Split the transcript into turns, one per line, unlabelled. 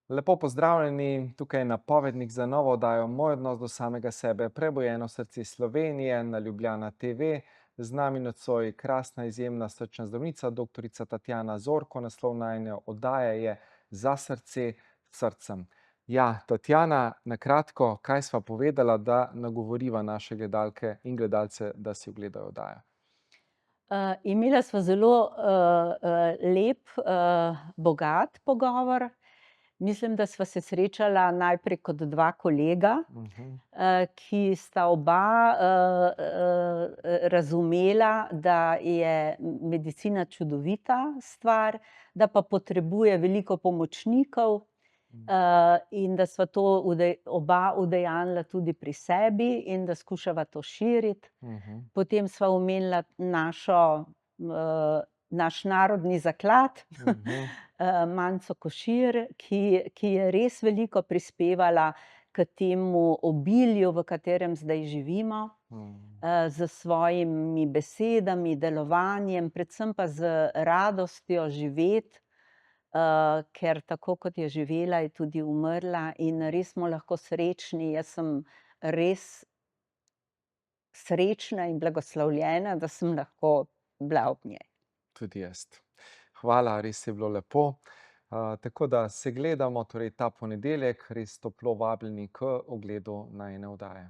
Lepo pozdravljeni, tukaj je napovednik za novo oddajo Moj odnos do samega sebe, prebojeno srce Slovenije na Ljubljana TV. Z nami nocoj krasna, izjemna srčna zdravnica, doktorica Tatjana Zorko. Naslov najine oddaje je Za srce s srcem. Ja, Tatjana, na kratko, kaj sva povedala, da nagovoriva naše gledalke in gledalce, da si ogledajo oddajo?
Imela sva zelo, lep, bogat pogovor. Mislim, da sva se srečala najprej kot dva kolega,
Mhm,
ki sta oba, razumela, da je medicina čudovita stvar, da pa potrebuje veliko pomočnikov, in da sva to oba udejanjila tudi pri sebi in da skušava to širiti.
mhm,
Potem sva omenila naš narodni zaklad,
mhm,
Manco Košir, ki je res veliko prispevala k temu obilju, v katerem zdaj živimo,
mhm.
s svojimi besedami, delovanjem, predvsem pa z radostjo živeti, ker tako, kot je živela, je tudi umrla in res smo lahko srečni. Jaz sem res srečna in blagoslovljena, da sem lahko bila ob njej.
Tudi jaz. Hvala, res je bilo lepo. Tako da se gledamo torej ta ponedeljek, res toplo vabljeni k ogledu najine oddaje.